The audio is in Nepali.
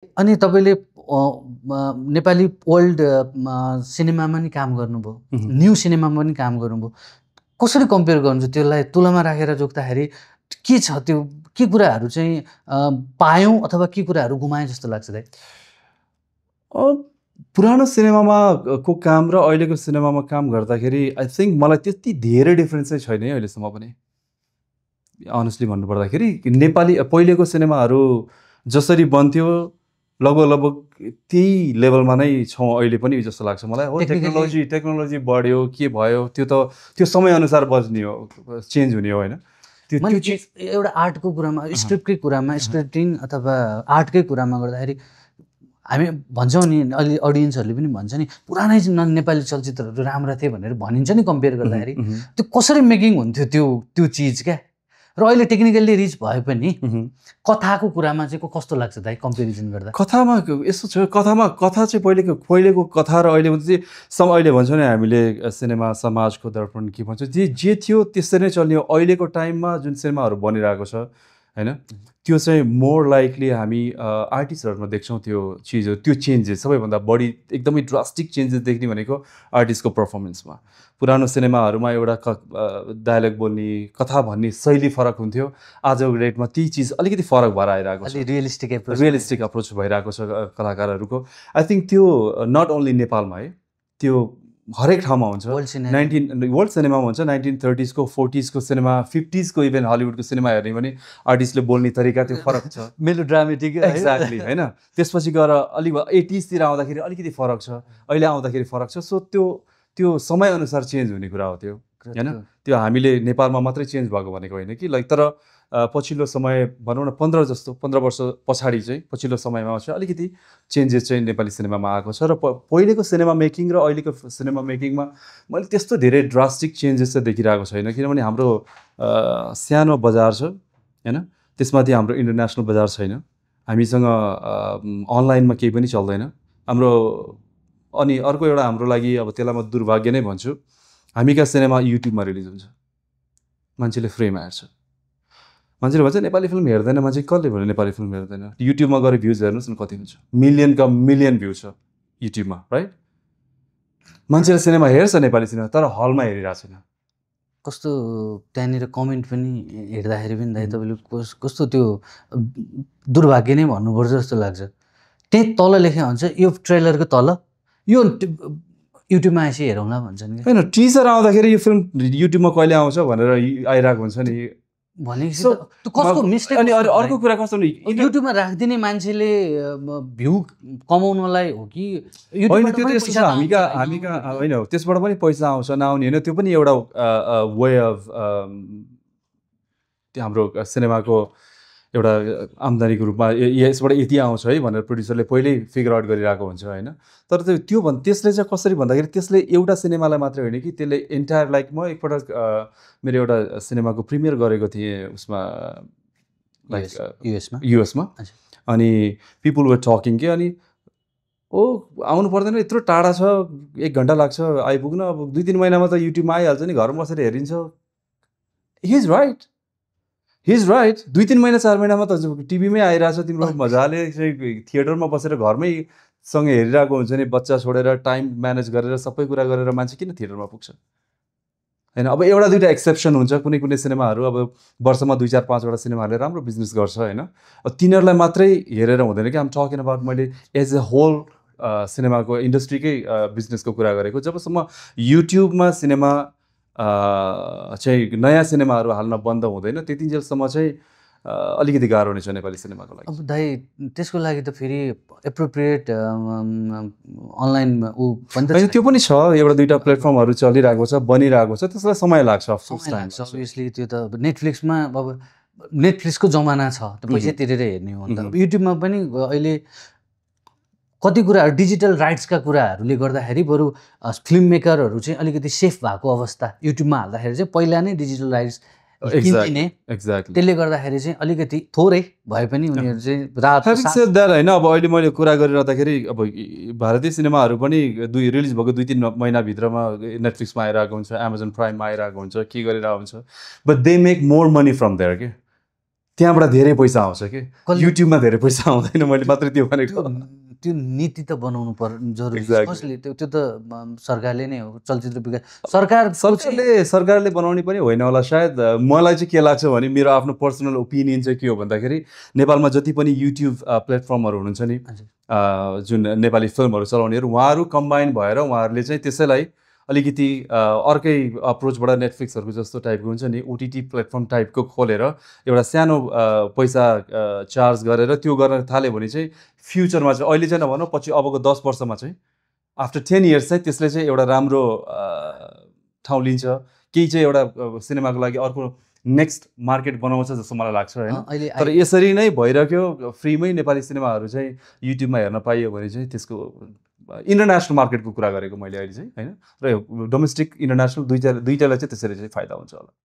अनि तपाईँले नेपाली ओल्ड सिनेमामा नि काम गर्नुभयो, न्यू सिनेमामा पनि काम गर्नुभयो। कसरी कम्पेयर गर्नुहुन्छ त्यसलाई तुलनामा राखेर जोख्दाखेरि के छ त्यो, के कुराहरू चाहिँ पायौँ अथवा के कुराहरू गुमाएँ जस्तो लाग्छ दाइ? पुरानो सिनेमामा को काम र अहिलेको सिनेमामा काम गर्दाखेरि आई थिङ्क मलाई त्यति धेरै डिफ्रेन्स चाहिँ छैन है अहिलेसम्म पनि। अनेस्टली भन्नुपर्दाखेरि नेपाली पहिलेको सिनेमाहरू जसरी बन्थ्यो लगभग त्यही लेभलमा नै छौँ अहिले पनि जस्तो लाग्छ मलाई। हो, टेक्नोलोजी बढ्यो, के भयो त्यो समयअनुसार बज्ने हो, चेन्ज हुने हो होइन। त्यो एउटा आर्टको कुरामा, स्क्रिप्टकै कुरामा, स्क्रिप्टिङ अथवा आर्टकै कुरामा गर्दाखेरि हामी भन्छौँ नि, अलि अडियन्सहरूले पनि भन्छ नि पुरानै नेपाली चलचित्रहरू राम्रा थिए भनेर भनिन्छ नि कम्पेयर गर्दाखेरि। त्यो कसरी मेकिङ हुन्थ्यो त्यो चिज क्या? र अहिले टेक्निकल्ली रिच भए पनि कथाको कुरामा चाहिँ कस्तो लाग्छ दाइ कम्पेरिजन गर्दा? कथामा यस्तो छ, कथा चाहिँ पहिलेको कथा र अहिले चाहिँ अहिले भन्छौँ नि हामीले सिनेमा समाजको दर्पण के भन्छ, जे थियो त्यसरी नै चल्ने हो। अहिलेको टाइममा जुन सिनेमाहरू बनिरहेको छ होइन, त्यो चाहिँ मोर लाइकली हामी आर्टिस्टहरूमा देख्छौँ त्यो चिजहरू, त्यो चेन्जेस सबैभन्दा बढी एकदमै ड्रास्टिक चेन्जेस देख्ने भनेको आर्टिस्टको पर्फर्मेन्समा। पुरानो सिनेमाहरूमा एउटा डायलग बोल्ने, कथा भन्ने शैली फरक हुन्थ्यो। आजको डेटमा ती चिज अलिकति फरक भएर आइरहेको छ, रियलिस्टिक अप्रोच भइरहेको छ कलाकारहरूको। आई थिङ्क त्यो नट ओन्ली नेपालमा है, त्यो हरेक ठाउँमा हुन्छ। वर्ल्ड सिनेमामा हुन्छ। 1930s को 40s को सिनेमा, 50s को इभन हलिउडको सिनेमा हेर्ने भने आर्टिस्टले बोल्ने तरिका त्यो फरक छ, मेलोड्रामेटिक एक्ज्याक्टली होइन। त्यसपछि गएर अलिक 80s तिर आउँदाखेरि अलिकति फरक छ, अहिले आउँदाखेरि फरक छ। सो त्यो समयअनुसार चेन्ज हुने कुरा हो त्यो होइन। त्यो हामीले नेपालमा मात्रै चेन्ज भएको भनेको होइन कि लाइक। तर पछिल्लो समय भनौँ न 15 वर्ष पछाडि चाहिँ पछिल्लो समयमा चाहिँ अलिकति चेन्जेस चाहिँ नेपाली सिनेमामा आएको छ। र पहिलेको सिनेमा मेकिङ र अहिलेको सिनेमा मेकिङमा मैले त्यस्तो धेरै ड्रास्टिक चेन्जेस चाहिँ देखिरहेको छैन, किनभने हाम्रो सानो बजार छ होइन, त्यसमाथि हाम्रो इन्टरनेसनल बजार छैन, हामीसँग अनलाइनमा केही पनि चल्दैन हाम्रो। अनि अर्को एउटा हाम्रो लागि अब त्यसलाई म दुर्भाग्य नै भन्छु, हामीका सिनेमा युट्युबमा रिलिज हुन्छ, मान्छेले फ्रीमा हेर्छ। मान्छेले भन्छ नेपाली फिल्म हेर्दैन, मान्छे कसले भन्यो नेपाली फिल्म हेर्दैन? युट्युबमा गएर भ्युज हेर्नुहोस् न कति हुन्छ, मिलियन भ्युज छ युट्युबमा, राइट? मान्छेले सिनेमा हेर्छ नेपाली सिनेमा, तर हलमा हेरिरहेको छैन। कस्तो त्यहाँनिर कमेन्ट पनि हेर्दाखेरि पनि दाइ तपाईँले कस्तो त्यो दुर्भाग्य नै भन्नुपर्छ जस्तो लाग्छ। त्यही तल लेखे हुन्छ यो ट्रेलरको तल यो युट्युबमा आएपछि हेरौँला भन्छन् कि होइन। टिजर आउँदाखेरि यो फिल्म युट्युबमा कहिले आउँछ भनेर आइरहेको हुन्छ नि भनेपछि कस्तो मिस्टेक। अनि अर्को कुरा कस्तो नि, युट्युबमा राखिदिने मान्छेले भ्यू कमाउनलाई हो कि होइन? त्यो त यस्तो छ, हामीका होइन, त्यसबाट पनि पैसा आउँछ नआउने होइन, त्यो पनि एउटा वे अफ त्यो हाम्रो सिनेमाको एउटा आम्दानीको रूपमा यसबाट यति आउँछ है भनेर प्रड्युसरले पहिल्यै फिगर आउट गरिरहेको हुन्छ होइन। तर त्यसले चाहिँ कसरी भन्दाखेरि त्यसले एउटा सिनेमालाई मात्रै होइन कि त्यसले एन्टायर, लाइक म एकपल्ट मेरो एउटा सिनेमाको प्रिमियर गरेको थिएँ उसमा, लाइक युएसमा। अनि पिपुल वर टकिङ कि अनि आउनु पर्दैन, यत्रो टाढा छ, 1 घन्टा लाग्छ आइपुग्न, अब 2-3 महिनामा त युट्युबमा आइहाल्छ नि, घरमा बसेर हेरिन्छ। हि इज राइट 2-3 महिना 4 महिनामा त टिभीमै आइरहेछ, तिम्रो मजाले थिएटरमा बसेर घरमै सँगै हेरिरहेको हुन्छ नि, बच्चा छोडेर टाइम म्यानेज गरेर सबै कुरा गरेर मान्छे किन थिएटरमा पुग्छ होइन? अब एउटा दुईवटा एक्सेप्सन हुन्छ, कुनै सिनेमाहरू अब वर्षमा 2-4-5वटा सिनेमाहरूले राम्रो बिजनेस गर्छ होइन। अब तिनीहरूलाई मात्रै हेरेर हुँदैन कि। आम टकिङ अबाउट मैले एज ए होल सिनेमाको इन्डस्ट्रीकै बिजनेसको कुरा गरेको। जबसम्म युट्युबमा सिनेमा चाहिँ नयाँ सिनेमाहरू हाल्न बन्द हुँदैन त्यतिन्जेलसम्म चाहिँ अलिकति गाह्रो नै छ नेपाली सिनेमाको लागि। अब दाइ त्यसको लागि त फेरि एप्रोप्रिएट अनलाइन त्यो पनि छ, एउटा दुईवटा प्लेटफर्महरू चलिरहेको छ, बनिरहेको छ, त्यसलाई समय लाग्छ अभियसली। त्यो त नेटफ्लिक्समा अब नेटफ्लिक्सको जमाना छ, पैसा तिरेर हेर्ने हो नि त। युट्युबमा पनि अहिले कति कुराहरू डिजिटल राइट्सका कुराहरूले गर्दाखेरि बरु फिल्म मेकरहरू चाहिँ अलिकति सेफ भएको अवस्था युट्युबमा हाल्दाखेरि चाहिँ पहिला नै डिजिटल राइट्स किन्ने, त्यसले गर्दाखेरि चाहिँ अलिकति थोरै भए पनि उनीहरू चाहिँ रात होइन। अब अहिले मैले कुरा गरिरहँदाखेरि अब भारतीय सिनेमाहरू पनि रिलिज भएको 2-3 महिनाभित्रमा नेटफ्लिक्समा आइरहेको हुन्छ, एमाजोन प्राइममा आइरहेको हुन्छ, के गरिरहेको हुन्छ, but they make more money from there के। त्यहाँबाट धेरै पैसा आउँछ कि कसले- युट्युबमा धेरै पैसा आउँदैन मैले मात्रै त्यो भनेको त्यो नीति त बनाउनु जरुरी छ। Exactly. कसले त्यो त्यो त सरकारले नै हो, चलचित्र विकास सरकारले बनाउने पनि होइन होला सायद। मलाई चाहिँ के लाग्छ भने मेरो आफ्नो पर्सनल ओपिनियन चाहिँ के हो भन्दाखेरि नेपालमा जति पनि युट्युब प्लेटफर्महरू हुनुहुन्छ नि जुन नेपाली फिल्महरू चलाउनेहरू उहाँहरू कम्बाइन भएर उहाँहरूले चाहिँ त्यसैलाई अलिकति अर्कै अप्रोचबाट नेटफ्लिक्सहरूको जस्तो टाइपको हुन्छ नि ओटिटी प्लेटफर्म टाइपको खोलेर एउटा सानो पैसा चार्ज गरेर त्यो गर्न थाल्यो भने चाहिँ फ्युचरमा चाहिँ अहिले चाहिँ नभनौँ पछि अबको 10 वर्षमा चाहिँ आफ्टर 10 इयर्स चाहिँ त्यसले चाहिँ एउटा राम्रो ठाउँ लिन्छ, केही चाहिँ एउटा सिनेमाको लागि अर्को नेक्स्ट मार्केट बनाउँछ जस्तो मलाई लाग्छ होइन। अहिले तर यसरी नै भइरह्यो फ्रीमै नेपाली सिनेमाहरू चाहिँ युट्युबमा हेर्न पाइयो भने चाहिँ त्यसको इन्टरनेसनल मार्केटको कुरा गरेको मैले अहिले चाहिँ होइन, र डोमेस्टिक इन्टरनेसनल दुईटालाई चाहिँ त्यसरी चाहिँ फाइदा हुन्छ होला।